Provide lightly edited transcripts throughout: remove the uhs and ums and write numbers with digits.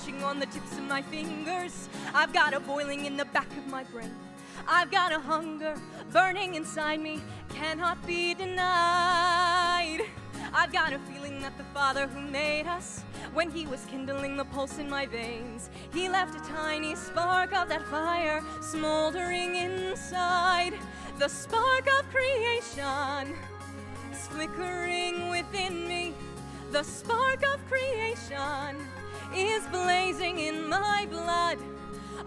itching on the tips of my fingers. I've got a boiling in the back of my brain. I've got a hunger burning inside me, cannot be denied. I've got a feeling that the Father who made us, when he was kindling the pulse in my veins, he left a tiny spark of that fire smoldering inside. The spark of creation is flickering within me. The spark of creation is blazing in my blood.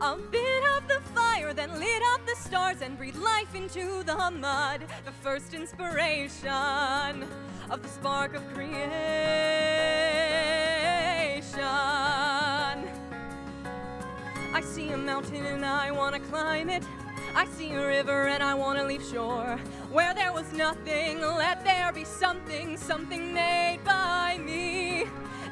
A bit of the fire that lit up the stars and breathed life into the mud. The first inspiration of the spark of creation. I see a mountain and I want to climb it. I see a river and I want to leave shore. Where there was nothing, let there be something, something made by me.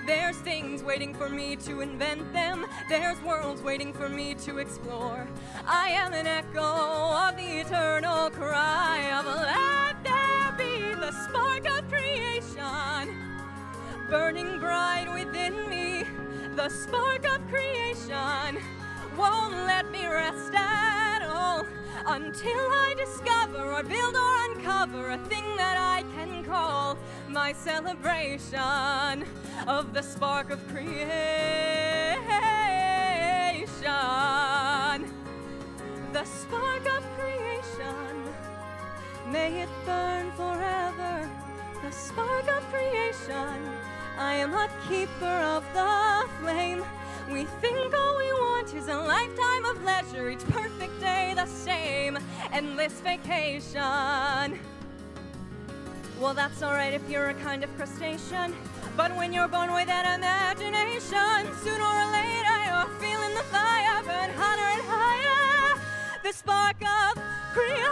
There's things waiting for me to invent them. There's worlds waiting for me to explore. I am an echo of the eternal cry of let there be the spark of creation burning bright within me. The spark of creation won't let me rest at all until I discover or build or uncover a thing that I can call my celebration of the spark of creation. The spark of creation, may it burn forever. The spark of creation, I am a keeper of the flame. We think all we want is a lifetime of leisure, each perfect day the same, endless vacation. Well, that's alright if you're a kind of crustacean, but when you're born with that imagination, sooner or later you're feeling the fire burn hotter and higher. The spark of creation.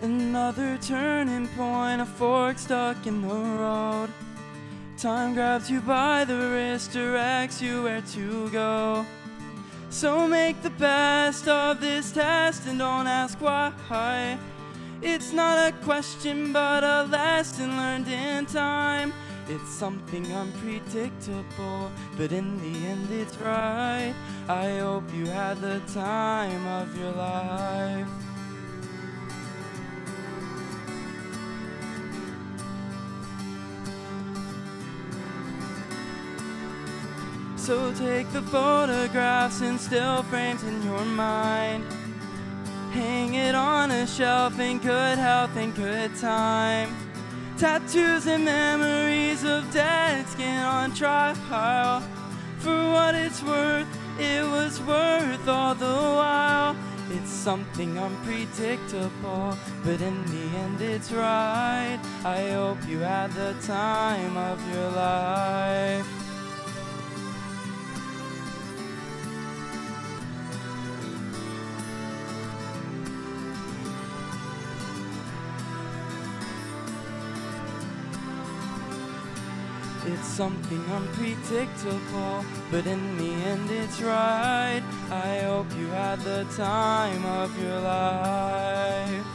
Another turning point, a fork stuck in the road. Time grabs you by the wrist, directs you where to go. So make the best of this test and don't ask why. It's not a question but a lesson learned in time. It's something unpredictable, but in the end it's right. I hope you had the time of your life. So take the photographs and still frames in your mind. Hang it on a shelf in good health and good time. Tattoos and memories of dead skin on trial. For what it's worth, it was worth all the while. It's something unpredictable, but in the end it's right. I hope you had the time of your life. It's something unpredictable, but in the end it's right. I hope you had the time of your life.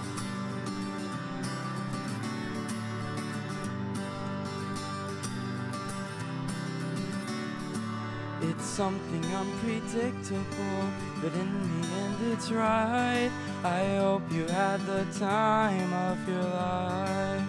It's something unpredictable, but in the end it's right. I hope you had the time of your life.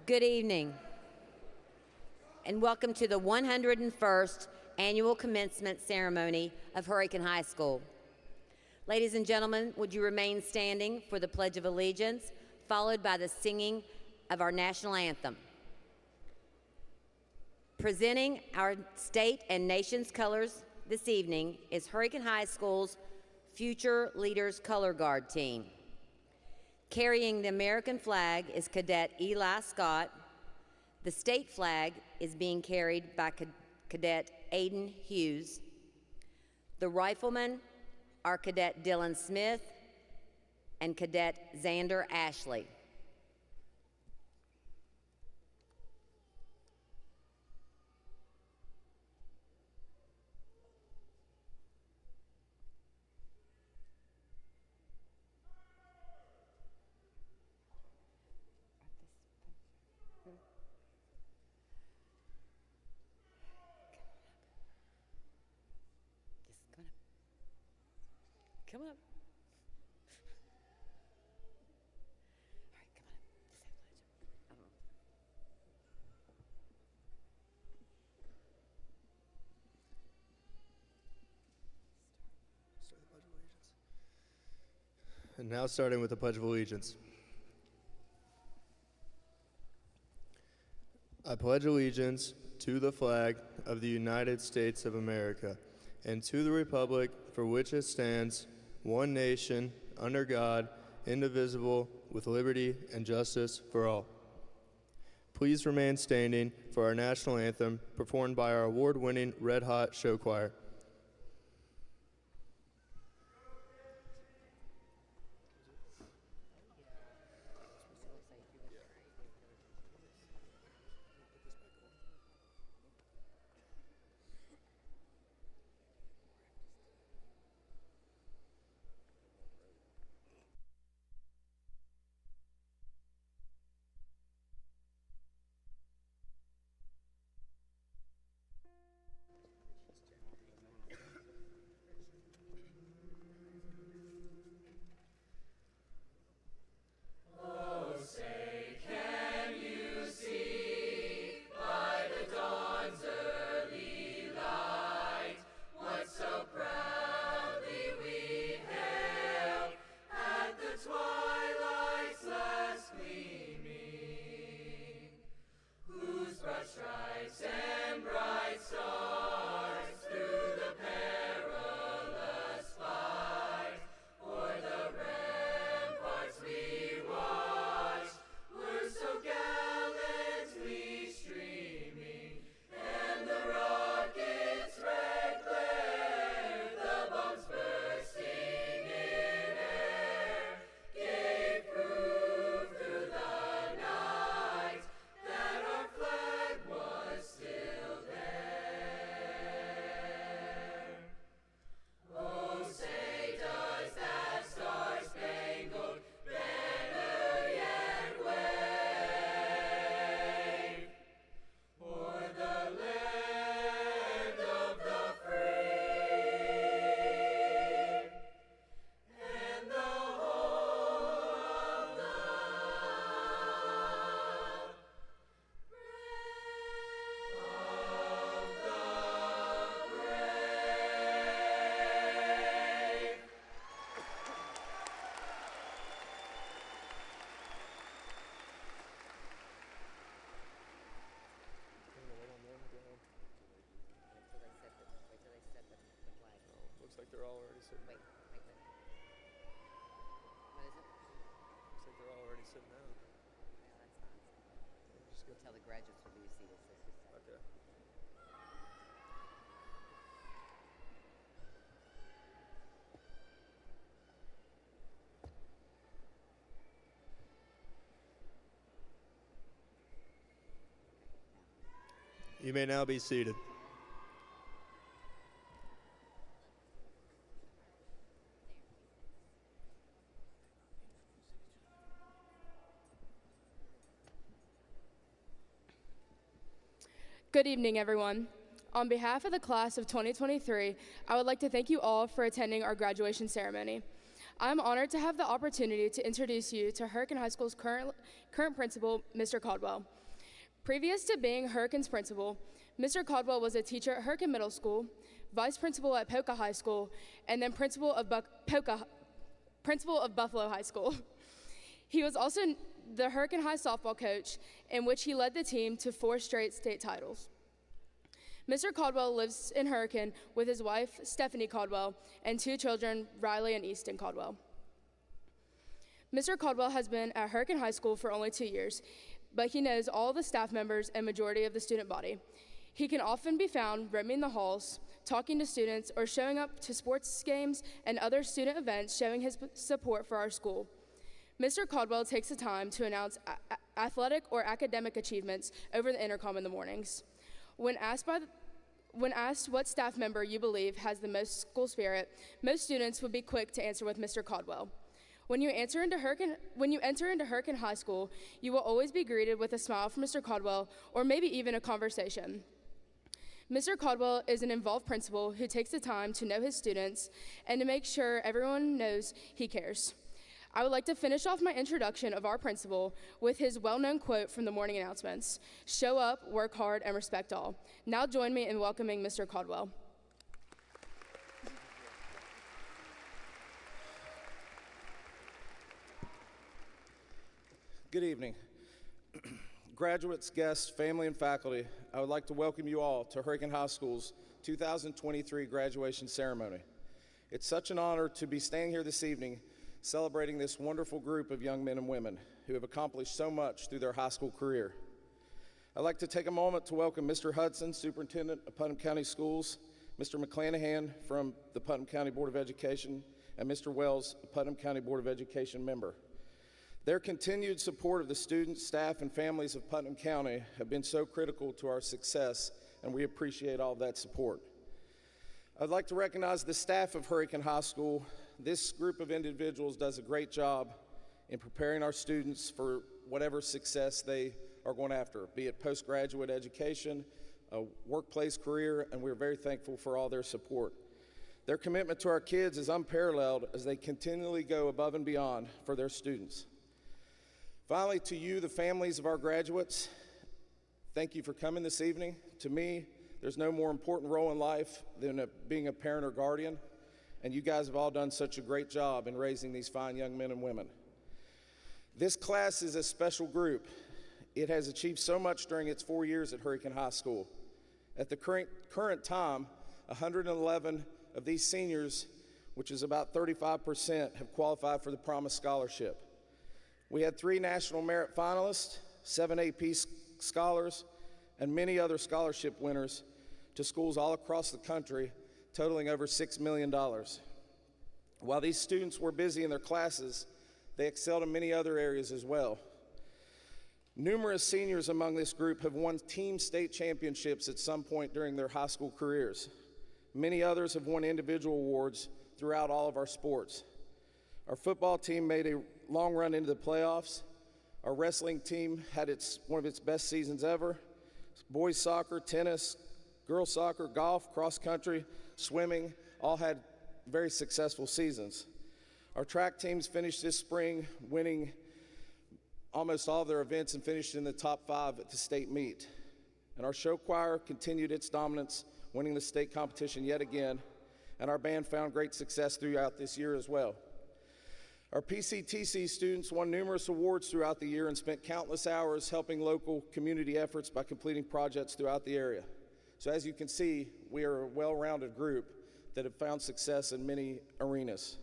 Good evening, and welcome to the 101st Annual Commencement Ceremony of Hurricane High School. Ladies and gentlemen, would you remain standing for the Pledge of Allegiance, followed by the singing of our national anthem. Presenting our state and nation's colors this evening is Hurricane High School's Future Leaders Color Guard team. Carrying the American flag is Cadet Eli Scott. The state flag is being carried by Cadet Aiden Hughes. The riflemen are Cadet Dylan Smith and Cadet Xander Ashley. Come up. All right, come on. Just have Start the Pledge of Allegiance. And now starting with the Pledge of Allegiance. I pledge allegiance to the flag of the United States of America and to the republic for which it stands, one nation, under God, indivisible, with liberty and justice for all. Please remain standing for our national anthem, performed by our award-winning Red Hot Show Choir. Looks like they're all already sitting down. Wait. What is it? Looks like they're all already sitting down. Yeah, that's fine. Just We'll tell the graduates will be seated. Okay. You may now be seated. Good evening, everyone. On behalf of the class of 2023, I would like to thank you all for attending our graduation ceremony. I'm honored to have the opportunity to introduce you to Hurricane High School's current principal, Mr. Caldwell. Previous to being Hurricane's principal, Mr. Caldwell was a teacher at Hurricane Middle School, vice principal at Polka High School, and then principal of Buffalo High School. He was also the Hurricane High softball coach, in which he led the team to 4 straight state titles. Mr. Caldwell lives in Hurricane with his wife, Stephanie Caldwell, and 2 children, Riley and Easton Caldwell. Mr. Caldwell has been at Hurricane High School for only 2 years, but he knows all the staff members and majority of the student body. He can often be found roaming the halls, talking to students, or showing up to sports games and other student events showing his support for our school. Mr. Caldwell takes the time to announce athletic or academic achievements over the intercom in the mornings. When asked what staff member you believe has the most school spirit, most students would be quick to answer with Mr. Caldwell. When you enter into Hurricane High School, you will always be greeted with a smile from Mr. Caldwell, or maybe even a conversation. Mr. Caldwell is an involved principal who takes the time to know his students and to make sure everyone knows he cares. I would like to finish off my introduction of our principal with his well-known quote from the morning announcements: "Show up, work hard, and respect all." Now join me in welcoming Mr. Caldwell. Good evening. Graduates, guests, family, and faculty, I would like to welcome you all to Hurricane High School's 2023 graduation ceremony. It's such an honor to be standing here this evening celebrating this wonderful group of young men and women who have accomplished so much through their high school career. I'd like to take a moment to welcome Mr. Hudson, Superintendent of Putnam County Schools, Mr. McClanahan from the Putnam County Board of Education, and Mr. Wells, a Putnam County Board of Education member. Their continued support of the students, staff, and families of Putnam County have been so critical to our success, and we appreciate all of that support. I'd like to recognize the staff of Hurricane High School. This group of individuals does a great job in preparing our students for whatever success they are going after, be it postgraduate education, a workplace career, and we're very thankful for all their support. Their commitment to our kids is unparalleled as they continually go above and beyond for their students. Finally, to you, the families of our graduates, thank you for coming this evening. To me, there's no more important role in life than being a parent or guardian, and you guys have all done such a great job in raising these fine young men and women. This class is a special group. It has achieved so much during its 4 years at Hurricane High School. At the current time, 111 of these seniors, which is about 35%, have qualified for the Promise Scholarship. We had 3 National Merit finalists, 7 AP scholars, and many other scholarship winners to schools all across the country, totaling over $6 million. While these students were busy in their classes, they excelled in many other areas as well. Numerous seniors among this group have won team state championships at some point during their high school careers. Many others have won individual awards throughout all of our sports. Our football team made a long run into the playoffs. Our wrestling team had one of its best seasons ever. Boys soccer, tennis, girls soccer, golf, cross country, swimming, all had very successful seasons. Our track teams finished this spring winning almost all of their events and finished in the top 5 at the state meet. And our show choir continued its dominance, winning the state competition yet again, and our band found great success throughout this year as well. Our PCTC students won numerous awards throughout the year and spent countless hours helping local community efforts by completing projects throughout the area. So as you can see, we are a well-rounded group that have found success in many arenas.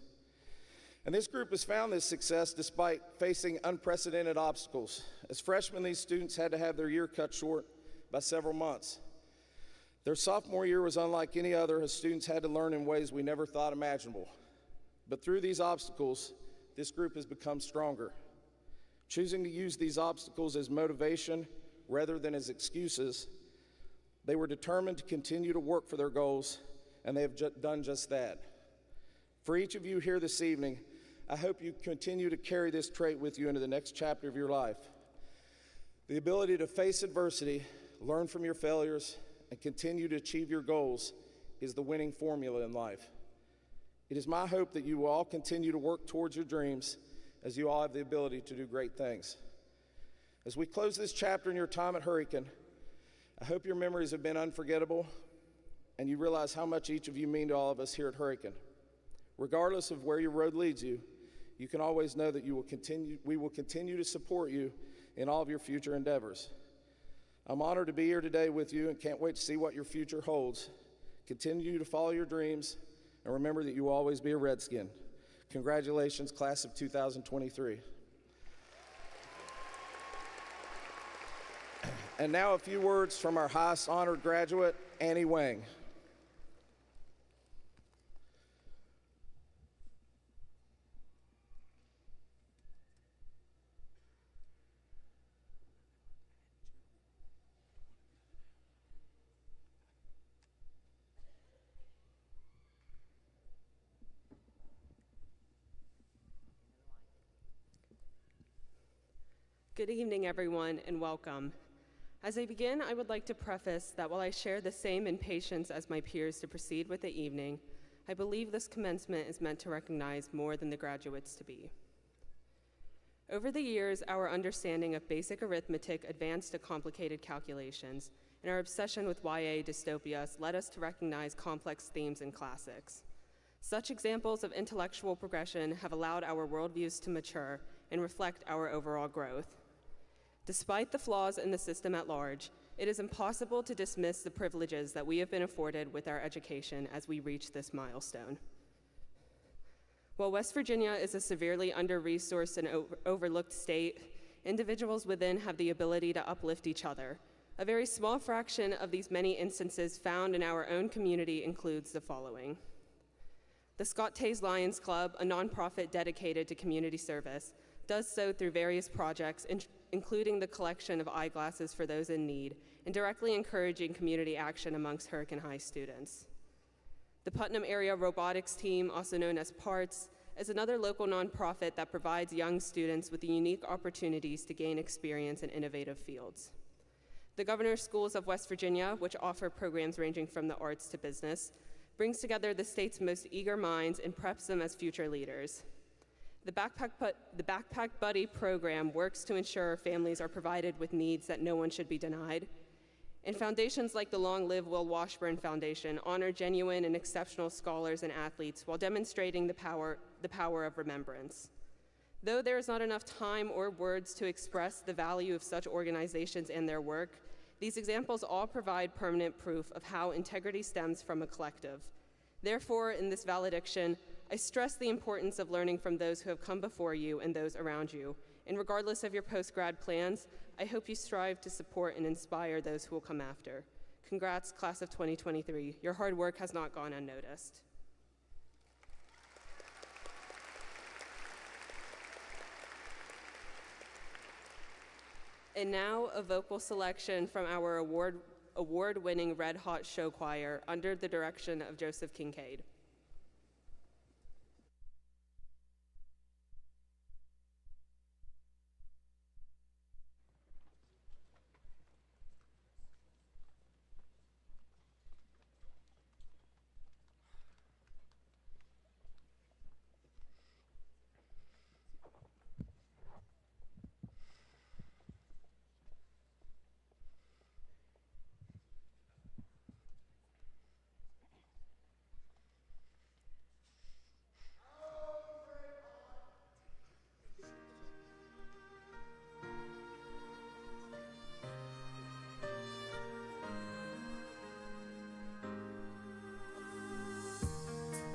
And this group has found this success despite facing unprecedented obstacles. As freshmen, these students had to have their year cut short by several months. Their sophomore year was unlike any other, as students had to learn in ways we never thought imaginable. But through these obstacles, this group has become stronger. Choosing to use these obstacles as motivation rather than as excuses, they were determined to continue to work for their goals, and they have done just that. For each of you here this evening, I hope you continue to carry this trait with you into the next chapter of your life. The ability to face adversity, learn from your failures, and continue to achieve your goals is the winning formula in life. It is my hope that you will all continue to work towards your dreams, as you all have the ability to do great things. As we close this chapter in your time at Hurricane, I hope your memories have been unforgettable and you realize how much each of you mean to all of us here at Hurricane. Regardless of where your road leads you, you can always know that we will continue to support you in all of your future endeavors. I'm honored to be here today with you and can't wait to see what your future holds. Continue to follow your dreams and remember that you will always be a Redskin. Congratulations, class of 2023. And now a few words from our highest honored graduate, Annie Wang. Good evening, everyone, and welcome. As I begin, I would like to preface that while I share the same impatience as my peers to proceed with the evening, I believe this commencement is meant to recognize more than the graduates to be. Over the years, our understanding of basic arithmetic advanced to complicated calculations, and our obsession with YA dystopias led us to recognize complex themes in classics. Such examples of intellectual progression have allowed our worldviews to mature and reflect our overall growth. Despite the flaws in the system at large, it is impossible to dismiss the privileges that we have been afforded with our education as we reach this milestone. While West Virginia is a severely under-resourced and overlooked state, individuals within have the ability to uplift each other. A very small fraction of these many instances found in our own community includes the following. The Scott Tays Lions Club, a nonprofit dedicated to community service, does so through various projects, including the collection of eyeglasses for those in need, and directly encouraging community action amongst Hurricane High students. The Putnam Area Robotics Team, also known as PARTS, is another local nonprofit that provides young students with the unique opportunities to gain experience in innovative fields. The Governor's Schools of West Virginia, which offer programs ranging from the arts to business, brings together the state's most eager minds and preps them as future leaders. The Backpack Buddy program works to ensure families are provided with needs that no one should be denied. And foundations like the Long Live Will Washburn Foundation honor genuine and exceptional scholars and athletes while demonstrating the power of remembrance. Though there is not enough time or words to express the value of such organizations and their work, these examples all provide permanent proof of how integrity stems from a collective. Therefore, in this valediction, I stress the importance of learning from those who have come before you and those around you. And regardless of your post-grad plans, I hope you strive to support and inspire those who will come after. Congrats, class of 2023. Your hard work has not gone unnoticed. And now a vocal selection from our award-winning Red Hot Show Choir under the direction of Joseph Kincaid.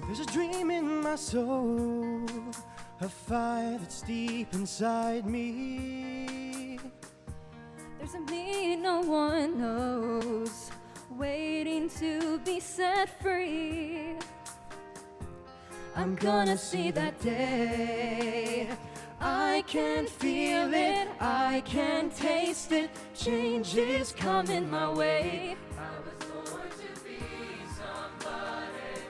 There's a dream in my soul, a fire that's deep inside me. There's a me no one knows, waiting to be set free. I'm gonna see that day. I can feel it, I can taste it. Change is coming my way. I was born to be somebody.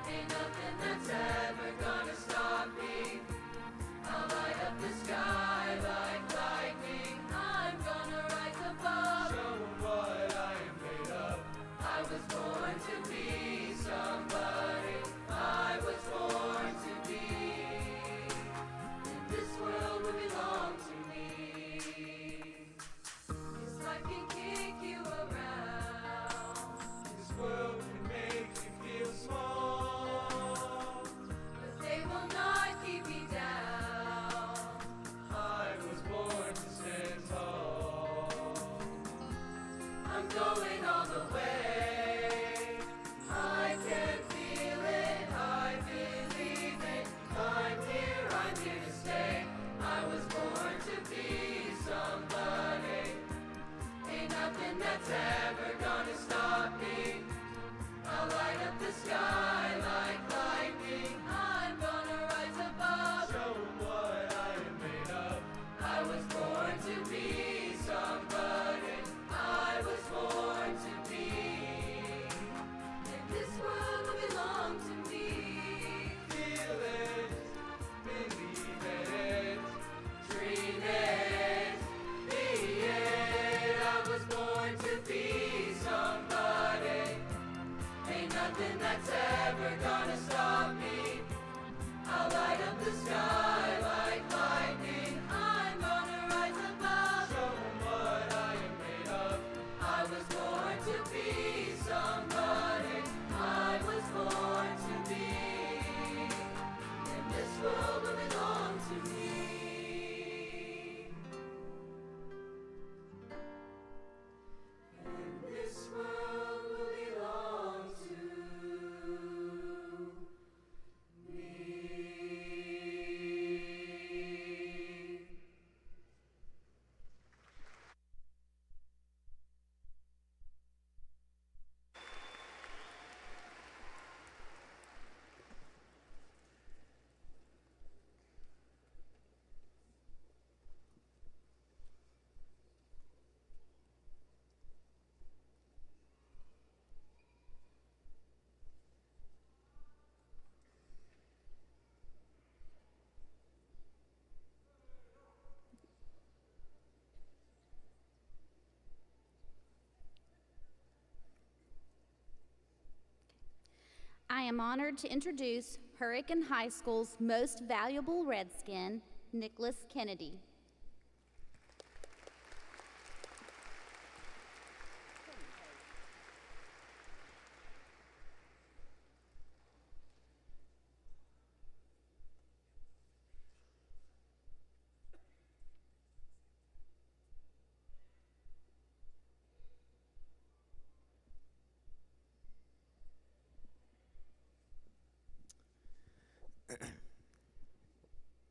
Ain't nothing that's ever gonna stop me. I'll light up the sky like lightning. I'm gonna rise above. Show 'em what I am made of. I was born to be somebody. I was born to be. And this world will belong to me. am honored to introduce Hurricane High School's most valuable Redskin, Nicholas Kennedy.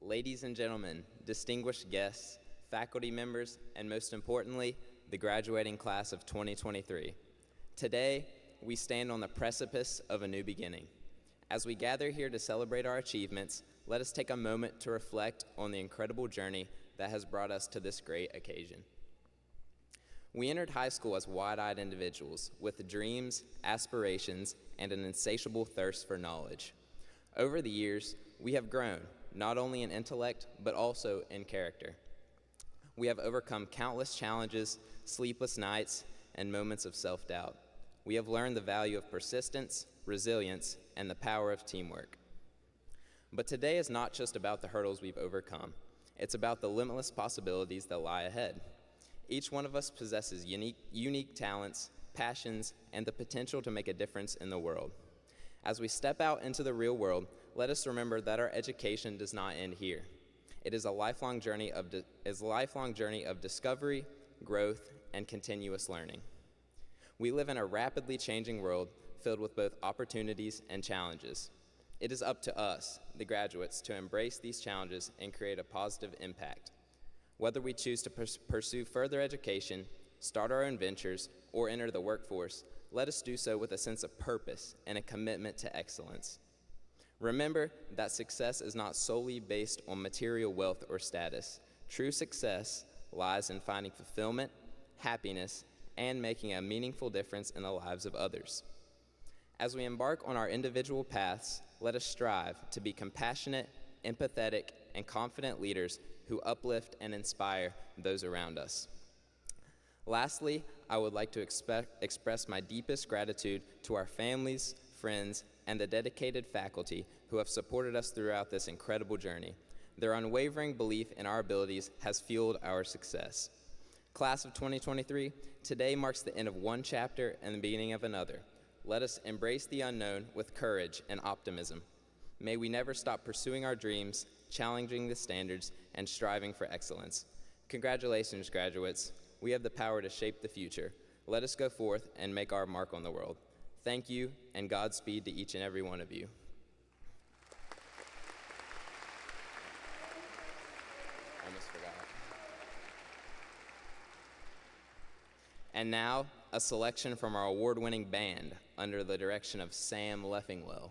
Ladies and gentlemen, distinguished guests, faculty members, and most importantly, the graduating class of 2023. Today, we stand on the precipice of a new beginning. As we gather here to celebrate our achievements, let us take a moment to reflect on the incredible journey that has brought us to this great occasion. We entered high school as wide-eyed individuals with dreams, aspirations, and an insatiable thirst for knowledge. Over the years, we have grown, not only in intellect, but also in character. We have overcome countless challenges, sleepless nights, and moments of self-doubt. We have learned the value of persistence, resilience, and the power of teamwork. But today is not just about the hurdles we've overcome. It's about the limitless possibilities that lie ahead. Each one of us possesses unique talents, passions, and the potential to make a difference in the world. As we step out into the real world, let us remember that our education does not end here. It is a lifelong journey of discovery, growth, and continuous learning. We live in a rapidly changing world filled with both opportunities and challenges. It is up to us, the graduates, to embrace these challenges and create a positive impact. Whether we choose to pursue further education, start our own ventures, or enter the workforce, let us do so with a sense of purpose and a commitment to excellence. Remember that success is not solely based on material wealth or status. True success lies in finding fulfillment, happiness, and making a meaningful difference in the lives of others. As we embark on our individual paths, let us strive to be compassionate, empathetic, and confident leaders who uplift and inspire those around us. Lastly, I would like to express my deepest gratitude to our families, friends, and the dedicated faculty who have supported us throughout this incredible journey. Their unwavering belief in our abilities has fueled our success. Class of 2023, today marks the end of one chapter and the beginning of another. Let us embrace the unknown with courage and optimism. May we never stop pursuing our dreams, challenging the standards, and striving for excellence. Congratulations, graduates. We have the power to shape the future. Let us go forth and make our mark on the world. Thank you, and Godspeed to each and every one of you. Almost forgot. And now, a selection from our award-winning band under the direction of Sam Leffingwell.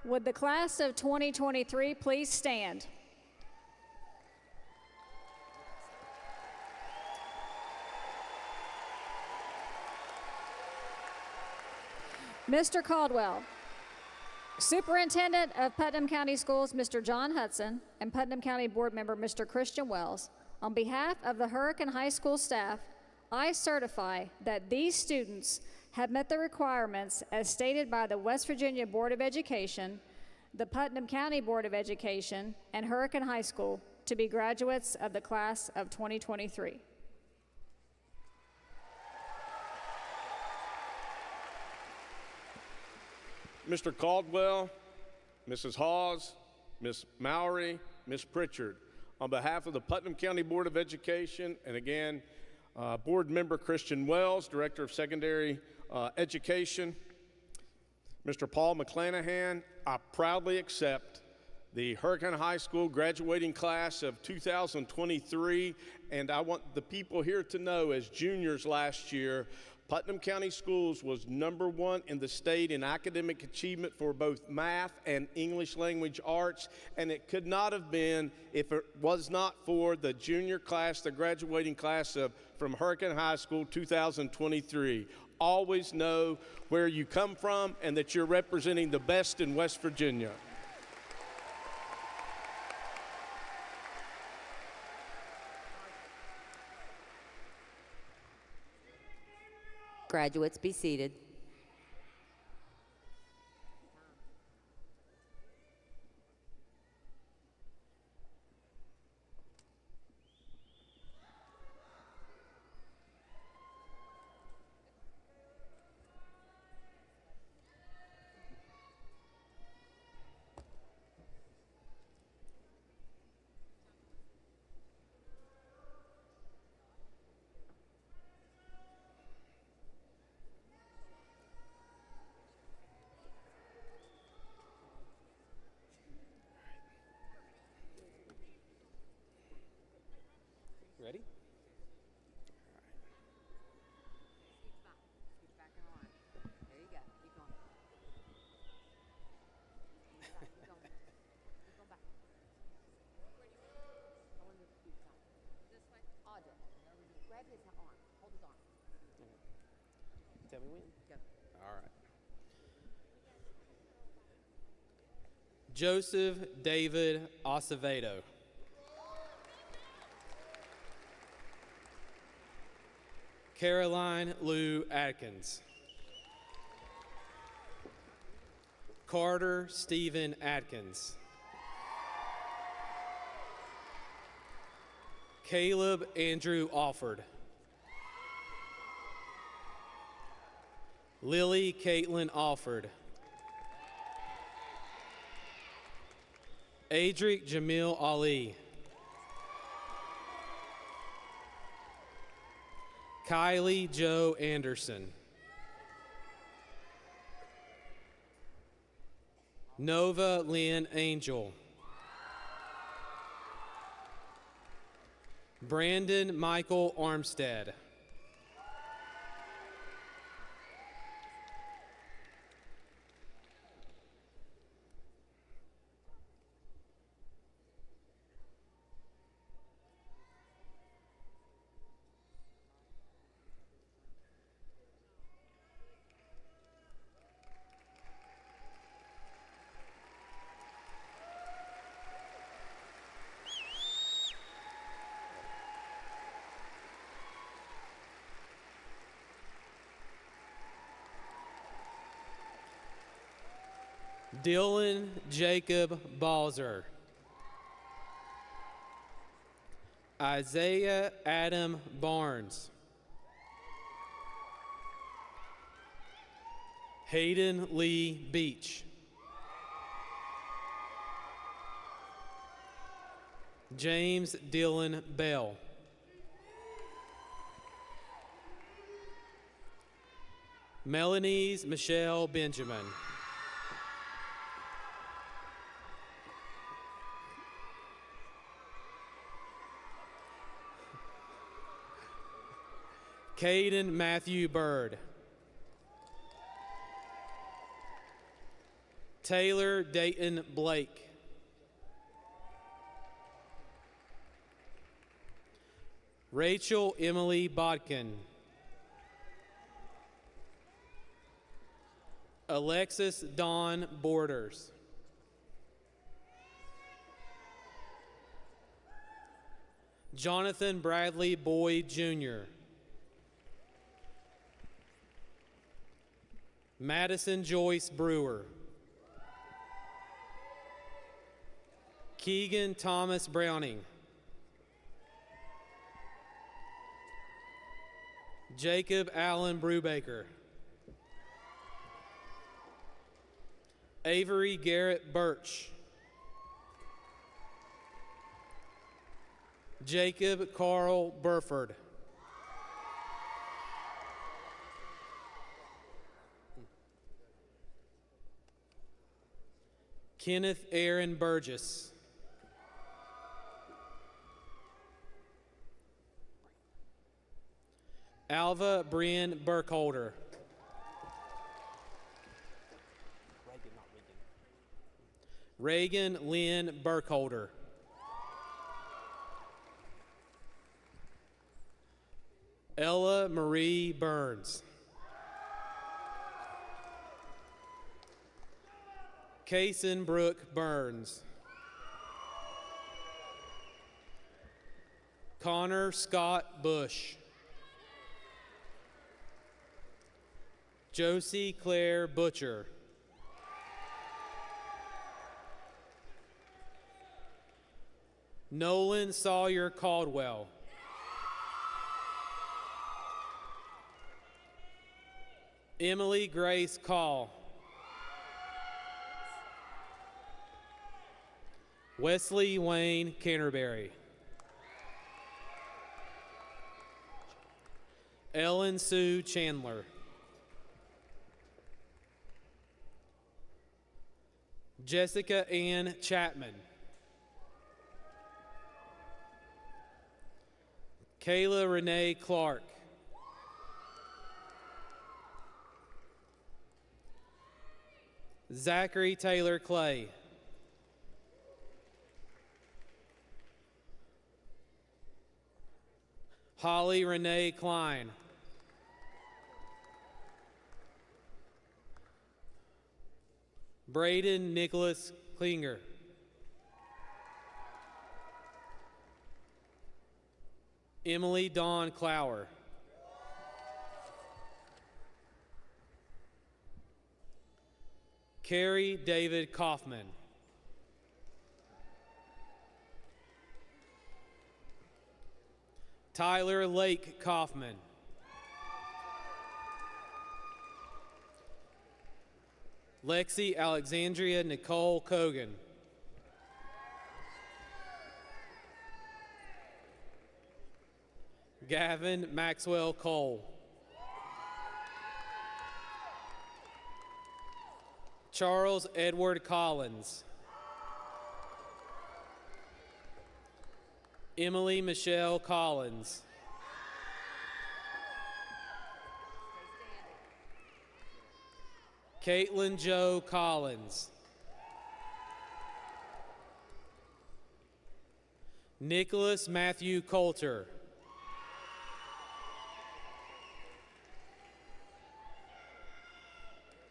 Would the class of 2023 please stand? Mr. Caldwell, Superintendent of Putnam County Schools, Mr. John Hudson, and Putnam County Board Member, Mr. Christian Wells, on behalf of the Hurricane High School staff, I certify that these students have met the requirements as stated by the West Virginia Board of Education, the Putnam County Board of Education, and Hurricane High School to be graduates of the class of 2023. Mr. Caldwell, Mrs. Hawes, Ms. Mowry, Ms. Pritchard, on behalf of the Putnam County Board of Education, and again, Board Member Christian Wells, Director of Secondary Education, Mr. Paul McClanahan, I proudly accept the Hurricane High School graduating class of 2023, and I want the people here to know, as juniors last year, Putnam County Schools was #1 in the state in academic achievement for both math and English language arts, and it could not have been if it was not for the junior class, the graduating class from Hurricane High School 2023. Always know where you come from and that you're representing the best in West Virginia. Graduates, be seated. Ready? There you go. Keep going. Keep going. Keep going back. I want to keep going. This way. Audra, grab his arm. Hold his arm. Tell me when. Go. All right. Joseph David Acevedo. Caroline Lou Atkins. Carter Stephen Atkins. Caleb Andrew Alford. Lily Caitlin Alford. Adric Jamil Ali. Kylie Joe Anderson. Nova Lynn Angel. Brandon Michael Armstead. Dylan Jacob Balzer. Isaiah Adam Barnes. Hayden Lee Beach. James Dylan Bell. Melanie Michelle Benjamin. Caden Matthew Bird. Taylor Dayton Blake. Rachel Emily Bodkin. Alexis Dawn Borders. Jonathan Bradley Boyd Jr. Madison Joyce Brewer. Keegan Thomas Browning. Jacob Allen Brubaker. Avery Garrett Birch. Jacob Carl Burford. Kenneth Aaron Burgess. Alva Brian Burkholder. Reagan Lynn Burkholder. Ella Marie Burns. Kaysen Brooke Burns. Connor Scott Bush. Josie Claire Butcher. Nolan Sawyer Caldwell. Emily Grace Call. Wesley Wayne Canterbury. Ellen Sue Chandler. Jessica Ann Chapman. Kayla Renee Clark. Zachary Taylor Clay. Holly Renee Klein. Braden Nicholas Klinger. Emily Dawn Clower. Carrie David Kaufman. Tyler Lake Kaufman. Lexi Alexandria Nicole Cogan. Gavin Maxwell Cole. Charles Edward Collins. Emily Michelle Collins. Caitlin Joe Collins. Nicholas Matthew Coulter.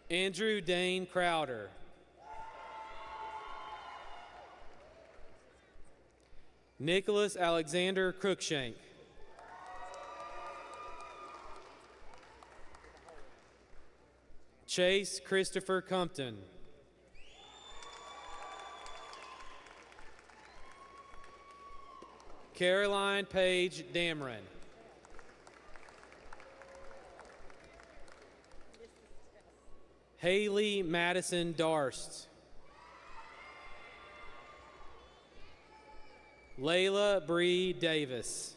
Andrew Dane Crowder. Nicholas Alexander Crookshank. Chase Christopher Compton. Caroline Page Dameron. Haley Madison Darst. Layla Bree Davis.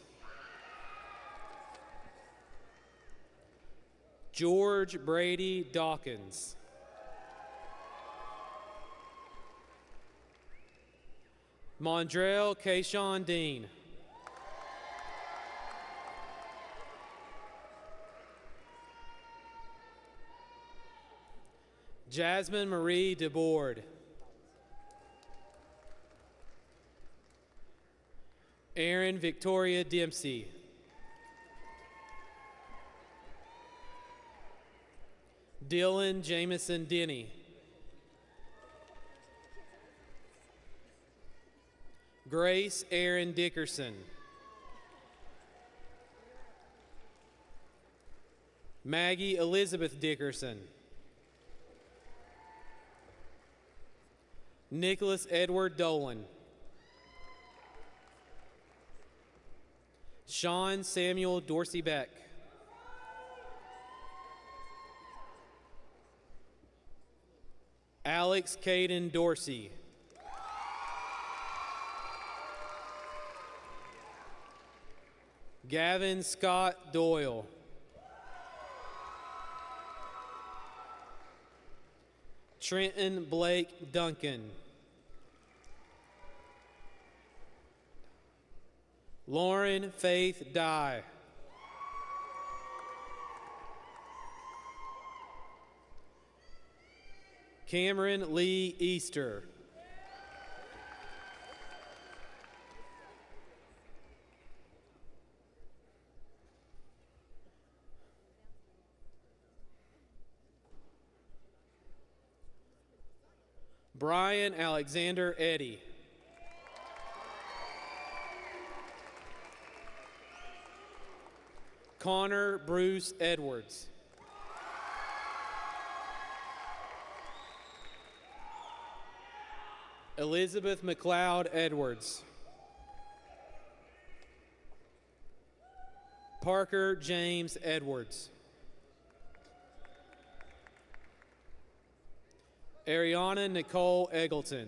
George Brady Dawkins. Mondrell Kayshawn Dean. Jasmine Marie DeBoard. Erin Victoria Dempsey. Dylan Jamison Denny. Grace Aaron Dickerson. Maggie Elizabeth Dickerson. Nicholas Edward Dolan. Sean Samuel Dorsey Beck. Alex Caden Dorsey. Gavin Scott Doyle. Trenton Blake Duncan. Lauren Faith Dye. Cameron Lee Easter. Brian Alexander Eddy. Connor Bruce Edwards. Elizabeth McLeod Edwards. Parker James Edwards. Ariana Nicole Eggleton.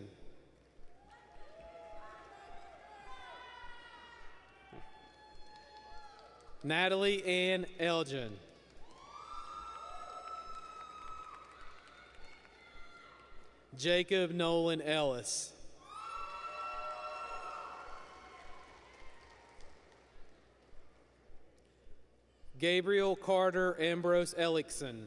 Natalie Ann Elgin. Jacob Nolan Ellis. Gabriel Carter Ambrose Ellickson.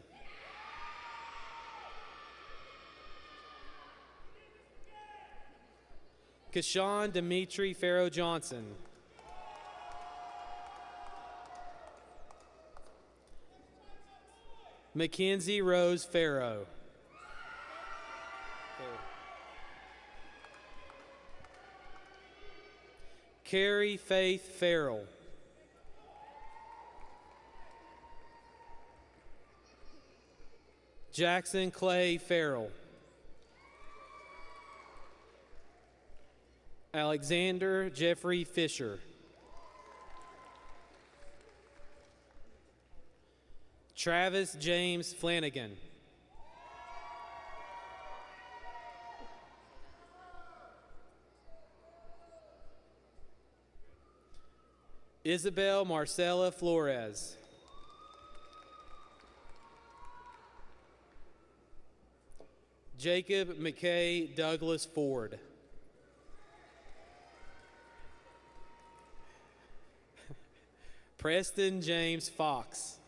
Kashawn Dimitri Farrow Johnson. Mackenzie Rose Farrow. Carrie Faith Farrell. Jackson Clay Farrell. Alexander Jeffrey Fisher. Travis James Flanagan. Isabel Marcella Flores. Jacob McKay Douglas Ford. Preston James Fox.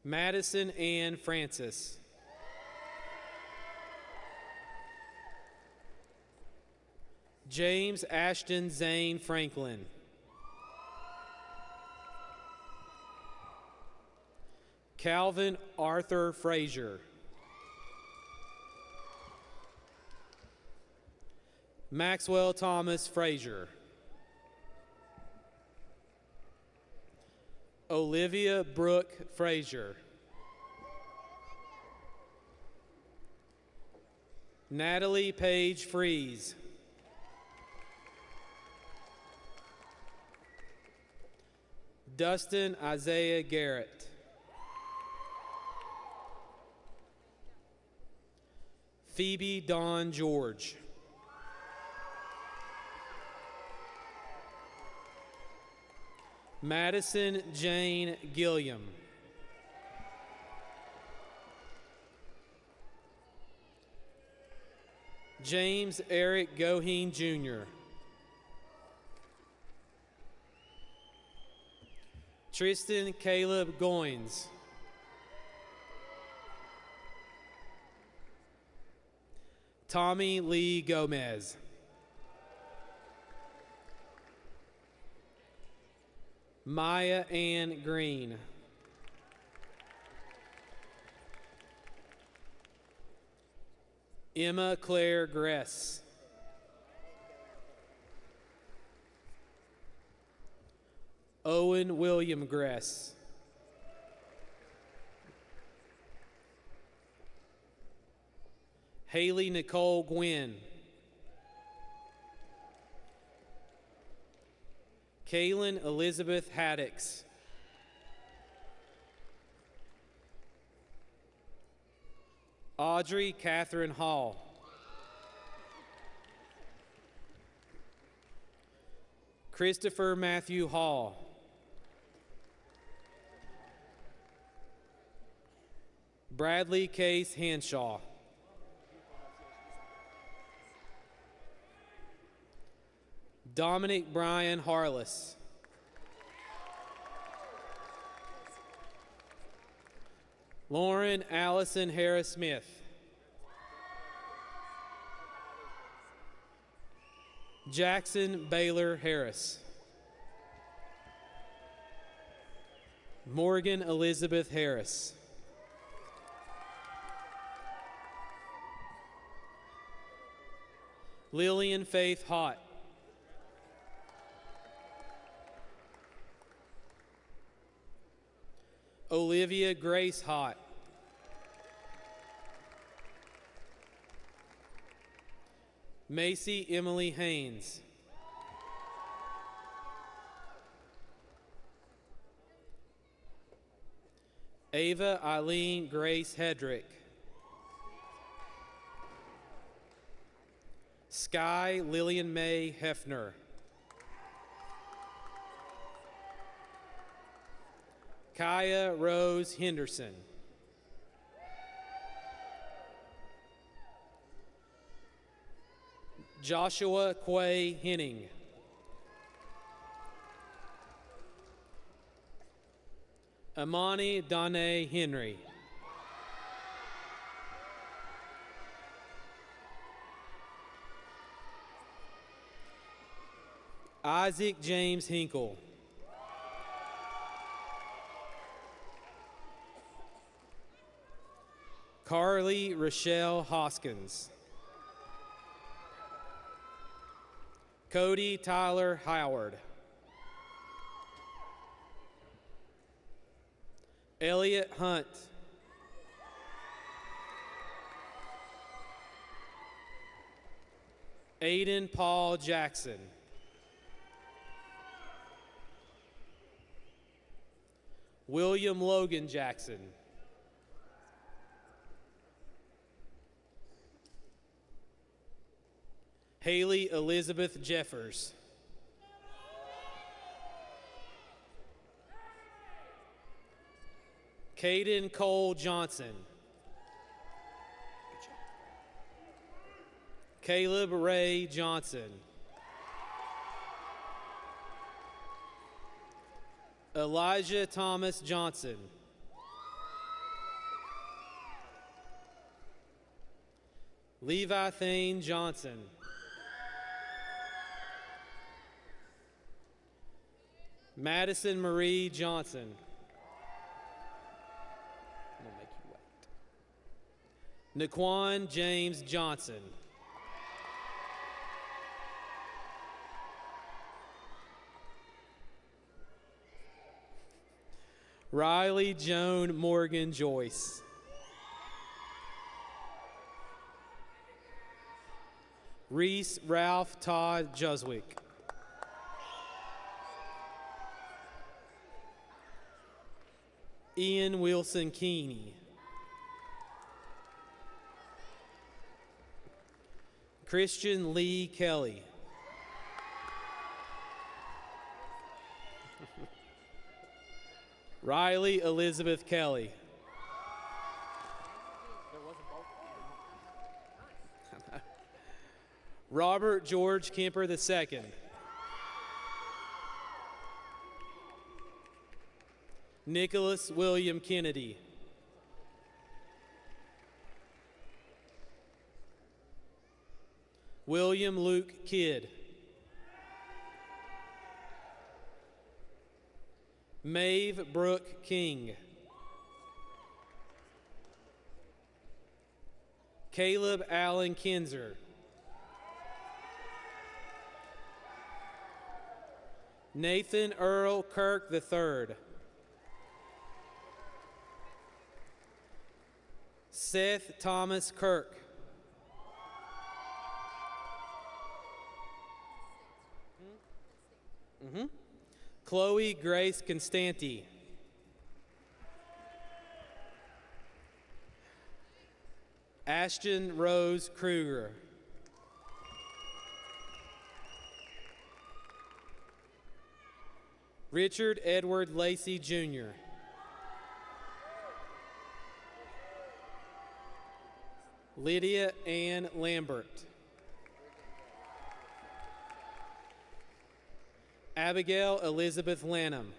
Madison Ann Francis. James Ashton Zane Franklin. Calvin Arthur Frazier. Maxwell Thomas Frazier. Olivia Brooke Frazier. Natalie Page Freeze. Dustin Isaiah Garrett. Phoebe Dawn George. Madison Jane Gilliam. James Eric Goheen Jr. Tristan Caleb Goins. Tommy Lee Gomez. Maya Ann Green. Emma Claire Gress. Owen William Gress. Haley Nicole Gwynn. Kaylin Elizabeth Haddix. Audrey Catherine Hall. Christopher Matthew Hall. Bradley Case Henshaw. Dominic Brian Harless. Lauren Allison Harris Smith. Jackson Baylor Harris. Morgan Elizabeth Harris. Lillian Faith Hott. Olivia Grace Hott. Macy Emily Haynes. Ava Eileen Grace Hedrick. Sky Lillian May Hefner. Kaya Rose Henderson. Joshua Quay Henning. Amani Danae Henry. Isaac James Hinkle. Carly Rochelle Hoskins. Cody Tyler Howard. Elliot Hunt. Aiden Paul Jackson. William Logan Jackson. Haley Elizabeth Jeffers. Caden Cole Johnson. Caleb Ray Johnson. Elijah Thomas Johnson. Levi Thane Johnson. Madison Marie Johnson. I'm gonna make you wait. Naquan James Johnson. Riley Joan Morgan Joyce. Reese Ralph Todd Juswick. Ian Wilson Keeney. Christian Lee Kelly. Riley Elizabeth Kelly. Robert George Kemper II. Nicholas William Kennedy. William Luke Kidd. Maeve Brooke King. Caleb Allen Kinzer. Nathan Earl Kirk III. Seth Thomas Kirk. Chloe Grace Constanti. Ashton Rose Kruger. Richard Edward Lacey Jr. Lydia Ann Lambert. Abigail Elizabeth Lanham.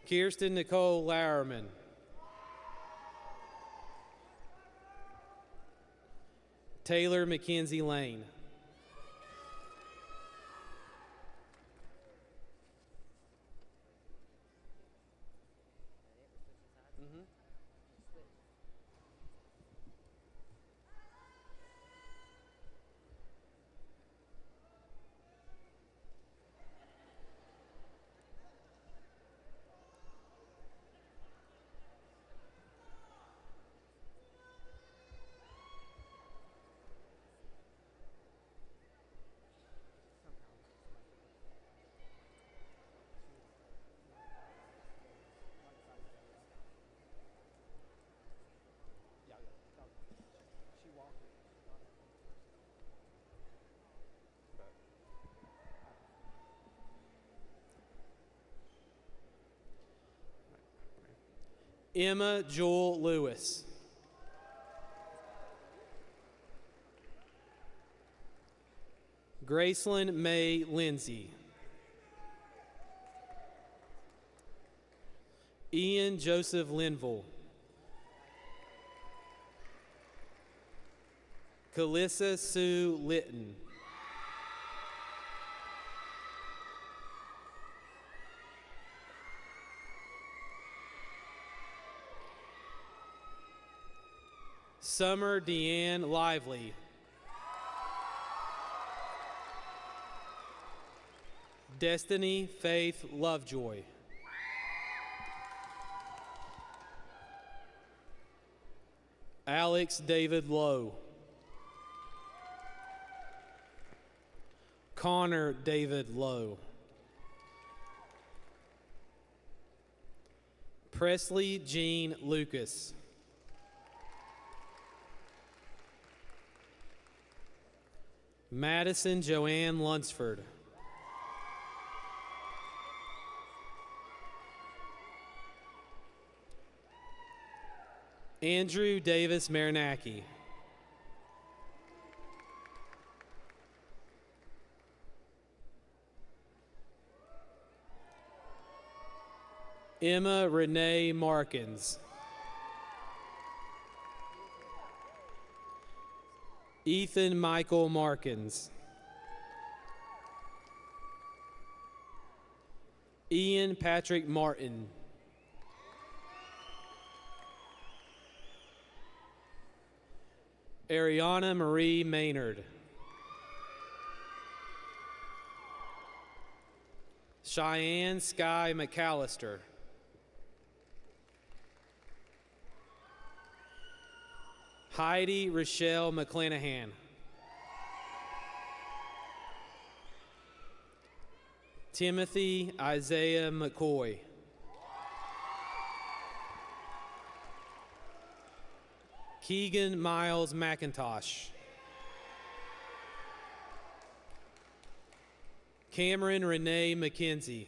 Kirsten Nicole Lowerman. Taylor Mackenzie Lane. Emma Joel Lewis. Graceland May Lindsay. Ian Joseph Linville. Calissa Sue Litton. Summer Deanne Lively. Destiny Faith Lovejoy. Alex David Lowe. Connor David Lowe. Presley Jean Lucas. Madison Joanne Lunsford. Andrew Davis Marinaki. Emma Renee Markins. Ethan Michael Markins. Ian Patrick Martin. Ariana Marie Maynard. Cheyenne Sky McAllister. Heidi Rochelle McClanahan. Timothy Isaiah McCoy. Keegan Miles McIntosh. Cameron Renee McKenzie.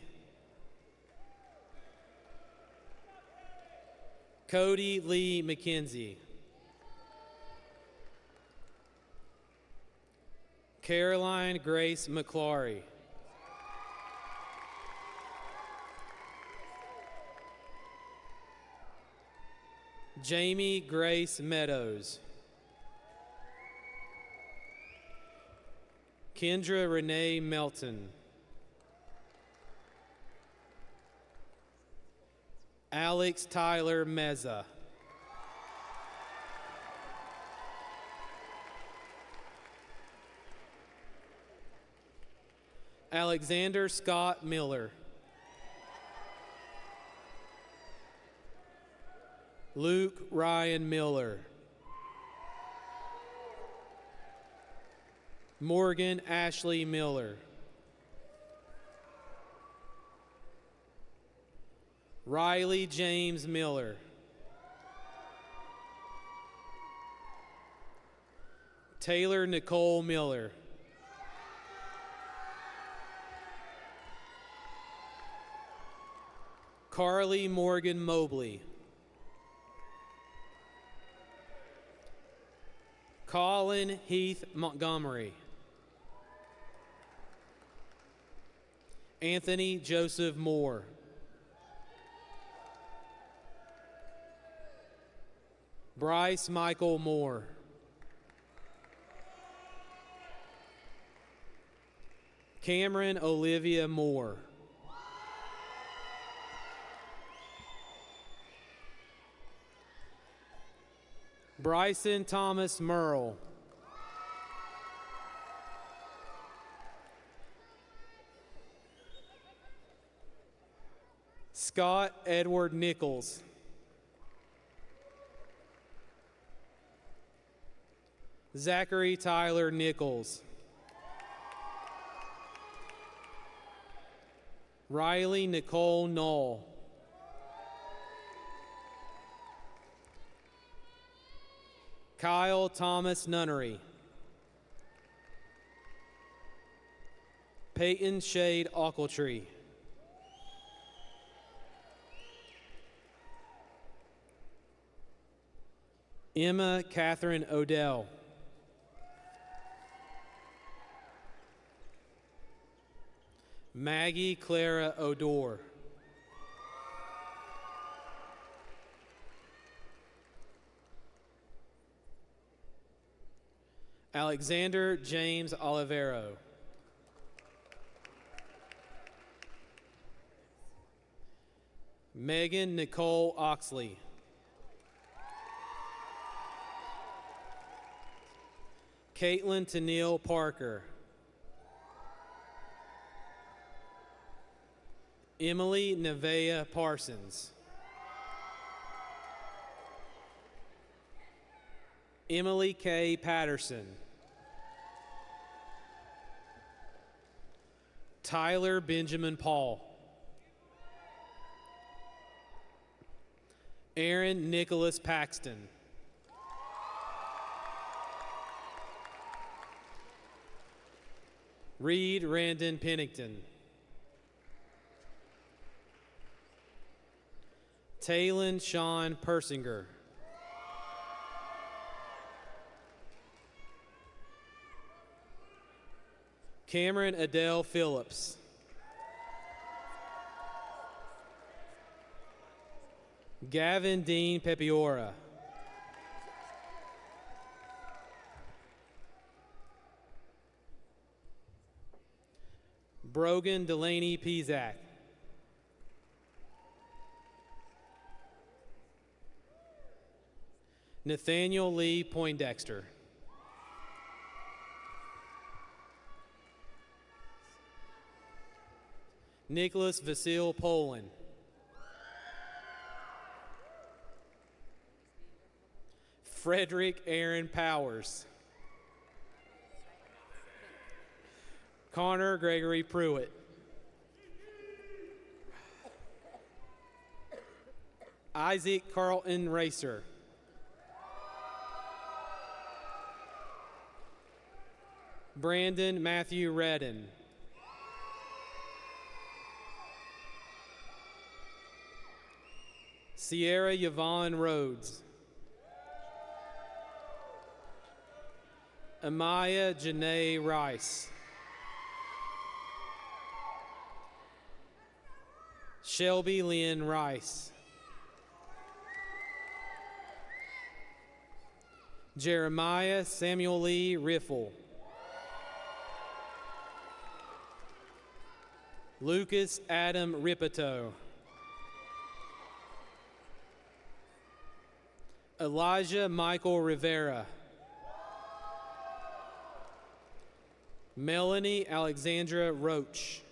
Cody Lee McKenzie. Caroline Grace McClary. Jamie Grace Meadows. Kendra Renee Melton. Alex Tyler Meza. Alexander Scott Miller. Luke Ryan Miller. Morgan Ashley Miller. Riley James Miller. Taylor Nicole Miller. Carly Morgan Mobley. Colin Heath Montgomery. Anthony Joseph Moore. Bryce Michael Moore. Cameron Olivia Moore. Bryson Thomas Merle. Scott Edward Nichols. Zachary Tyler Nichols. Riley Nicole Knoll. Kyle Thomas Nunnery. Peyton Shade Ochiltree. Emma Catherine Odell. Maggie Clara Odor. Alexander James Olivero. Megan Nicole Oxley. Caitlin Tennille Parker. Emily Nevea Parsons. Emily K. Patterson. Tyler Benjamin Paul. Aaron Nicholas Paxton. Reed Randon Pennington. Taylon Sean Persinger. Cameron Adele Phillips. Gavin Dean Pepiora. Brogan Delaney Pizak. Nathaniel Lee Poindexter. Nicholas Vasil Poland. Frederick Aaron Powers. Connor Gregory Pruitt. Isaac Carlton Racer. Brandon Matthew Redden. Sierra Yvonne Rhodes. Amaya Janae Rice. Shelby Lynn Rice. Jeremiah Samuel Lee Riffle. Lucas Adam Ripito. Elijah Michael Rivera. Melanie Alexandra Roach.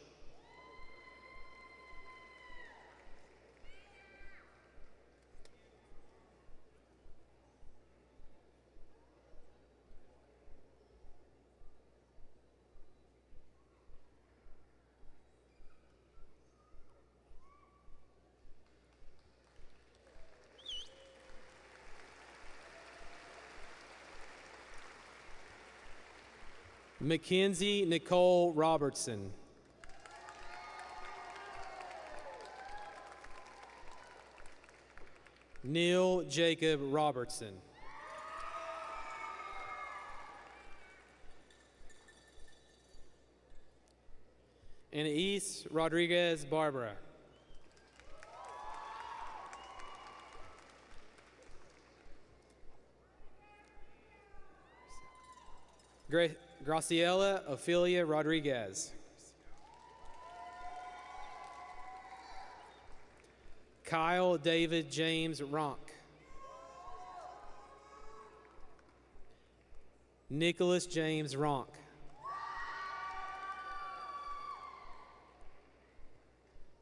Mackenzie Nicole Robertson. Neil Jacob Robertson. Anais Rodriguez Barbara. Graciela Ophelia Rodriguez. Kyle David James Ronk. Nicholas James Ronk.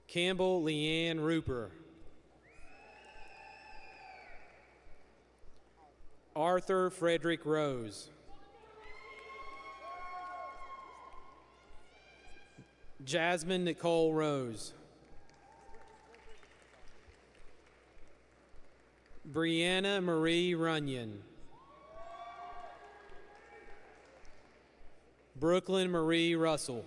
Campbell Leanne Rooper. Arthur Frederick Rose. Jasmine Nicole Rose. Brianna Marie Runyon. Brooklyn Marie Russell.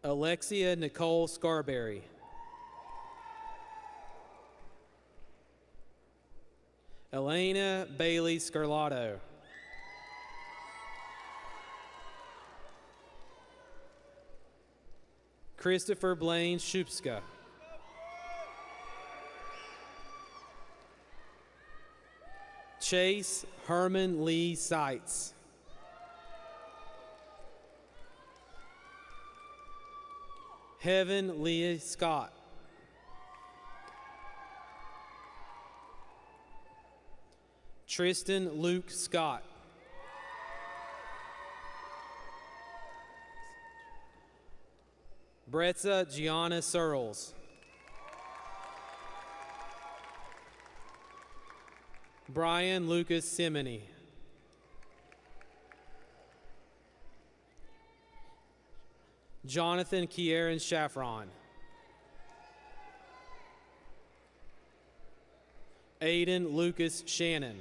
Alexia Nicole Scarberry. Elena Bailey Scarlato. Christopher Blaine Shupska. Chase Herman Lee Seitz. Heaven Lee Scott. Tristan Luke Scott. Bretza Gianna Searles. Brian Lucas Simony. Jonathan Kieran Shaffron. Aiden Lucas Shannon.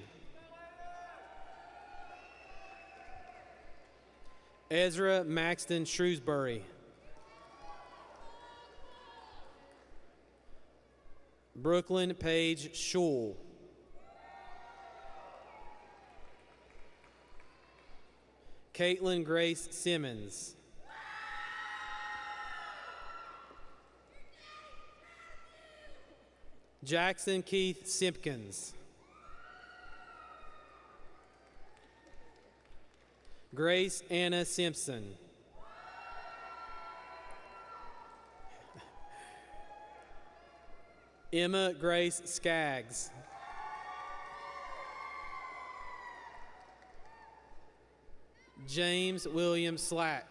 Ezra Maxton Shrewsbury. Brooklyn Paige Schul. Caitlin Grace Simmons. Jackson Keith Simpkins. Grace Anna Simpson. Emma Grace Skaggs. James William Slack.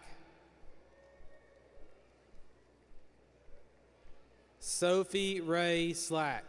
Sophie Ray Slack.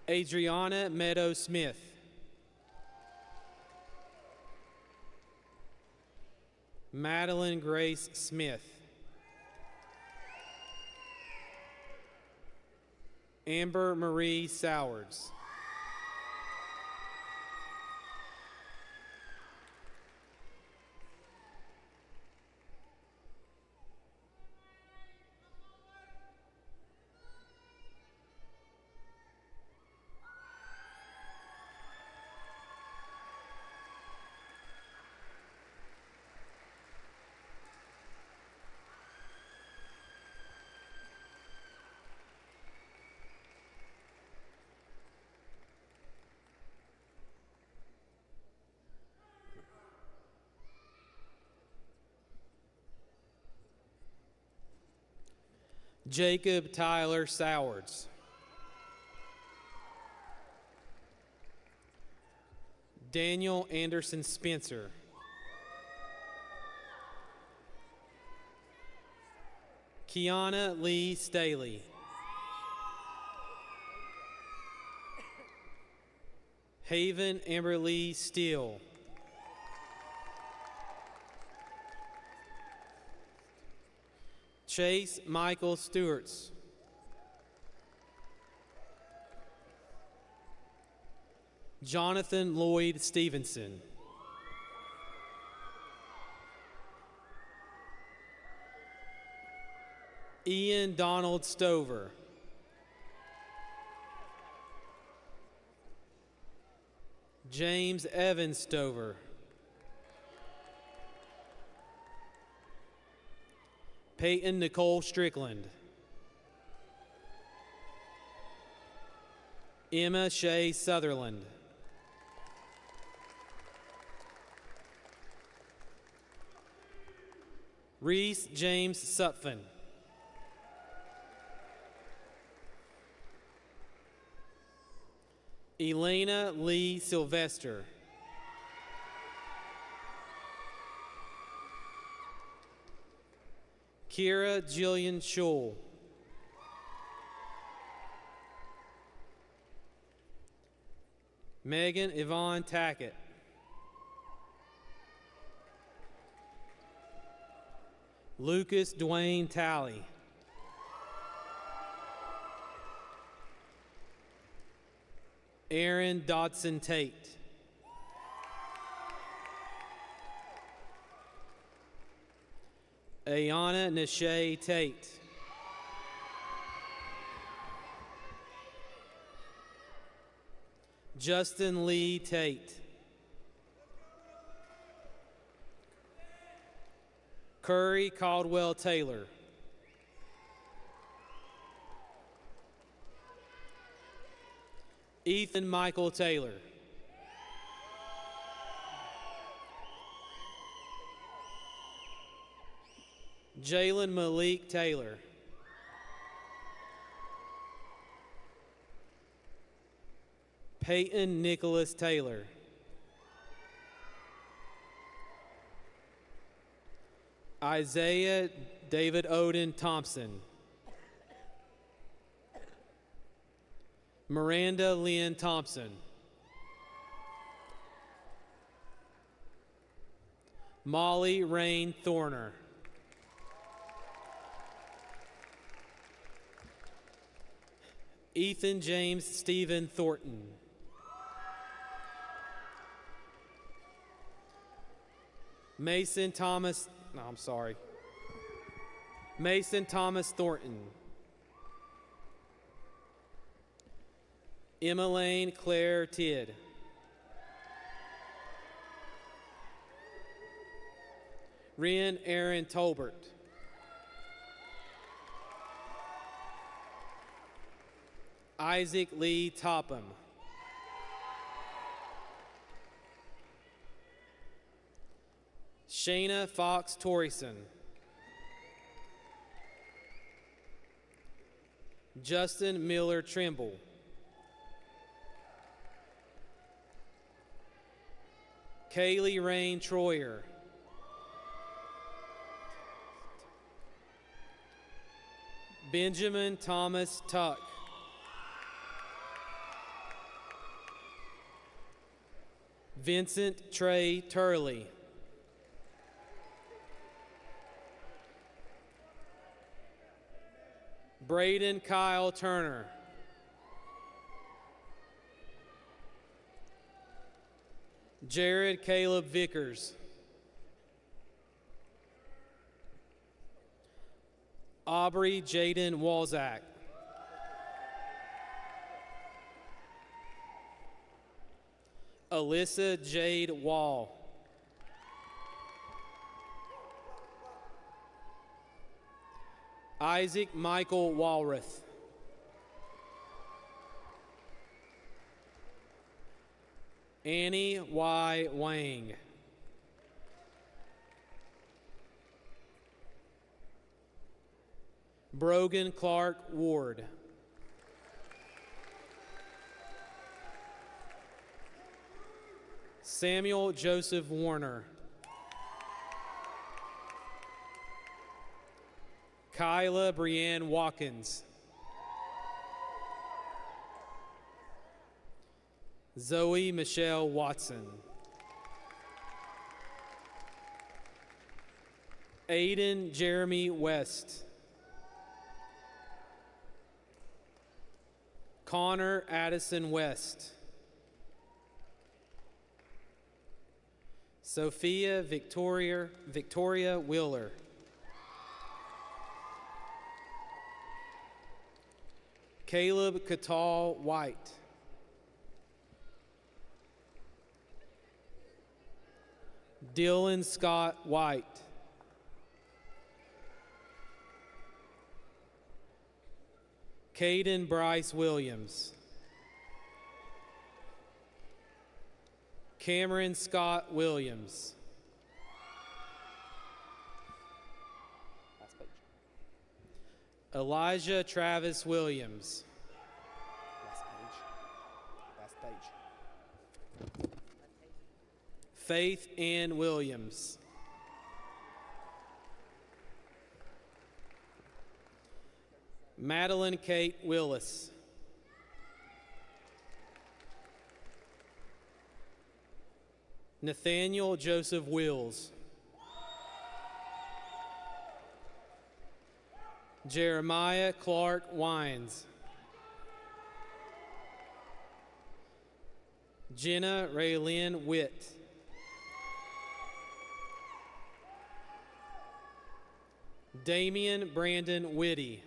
Adriana Meadow Smith. Madeline Grace Smith. Amber Marie Sowards. Jacob Tyler Sowards. Daniel Anderson Spencer. Kiana Lee Staley. Haven Amber Lee Steele. Chase Michael Stewarts. Jonathan Lloyd Stevenson. Ian Donald Stover. James Evans Stover. Peyton Nicole Strickland. Emma Shea Sutherland. Reese James Sutphin. Elena Lee Sylvester. Kira Jillian Scholl. Megan Yvonne Tackett. Lucas Dwayne Talley. Aaron Dodson Tate. Ayana Nashay Tate. Justin Lee Tate. Curry Caldwell Taylor. Ethan Michael Taylor. Jalen Malik Taylor. Peyton Nicholas Taylor. Isaiah David Odin Thompson. Miranda Lynn Thompson. Molly Rain Thorner. Ethan James Stephen Thornton. Mason Thomas Thornton. Emmeline Claire Tidd. Rian Aaron Tolbert. Isaac Lee Topham. Shayna Fox Torreyson. Justin Miller Trimble. Kaylee Rain Troyer. Benjamin Thomas Tuck. Vincent Trey Turley. Braden Kyle Turner. Jared Caleb Vickers. Aubrey Jaden Walzak. Alyssa Jade Wall. Isaac Michael Walrath. Annie Y. Wang. Brogan Clark Ward. Samuel Joseph Warner. Kyla Brianne Watkins. Zoe Michelle Watson. Aiden Jeremy West. Connor Addison West. Sophia Victoria Wheeler. Caleb Catal White. Dylan Scott White. Caden Bryce Williams. Cameron Scott Williams. Elijah Travis Williams. Last page. Faith Ann Williams. Madeline Kate Willis. Nathaniel Joseph Wills. Jeremiah Clark Wines. Jenna Raylynn Witt. Damian Brandon Whitty.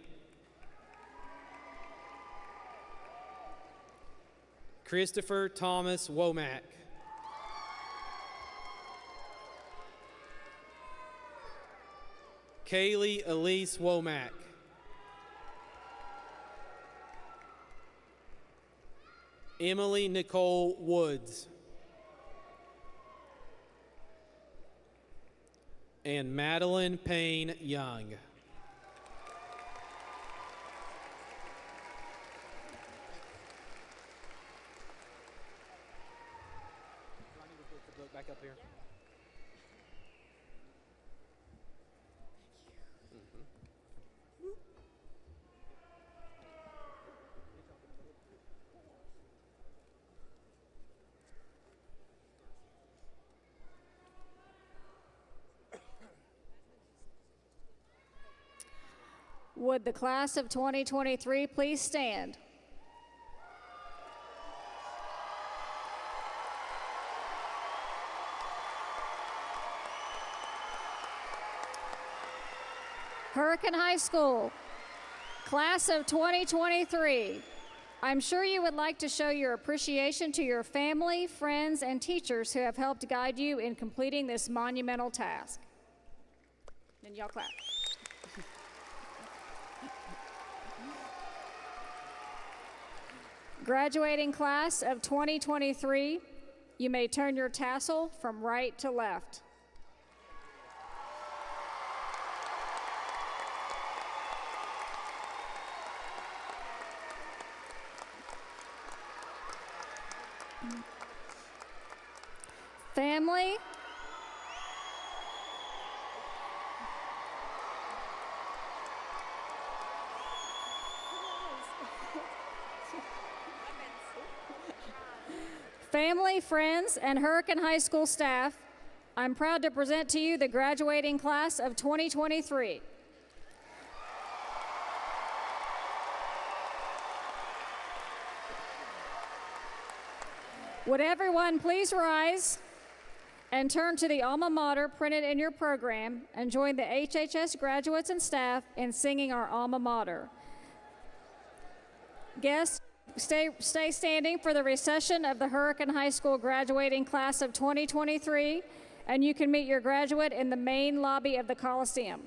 Christopher Thomas Womack. Kaylee Elise Womack. Emily Nicole Woods. And Madeline Payne Young. Back up here. Would the class of 2023 please stand? Hurricane High School, class of 2023. I'm sure you would like to show your appreciation to your family, friends, and teachers who have helped guide you in completing this monumental task. And y'all clap. Graduating class of 2023, you may turn your tassel from right to left. Family, family, friends, and Hurricane High School staff, I'm proud to present to you the graduating class of 2023. Would everyone please rise and turn to the alma mater printed in your program and join the HHS graduates and staff in singing our alma mater. Guests, stay standing for the recession of the Hurricane High School graduating class of 2023, and you can meet your graduate in the main lobby of the Coliseum.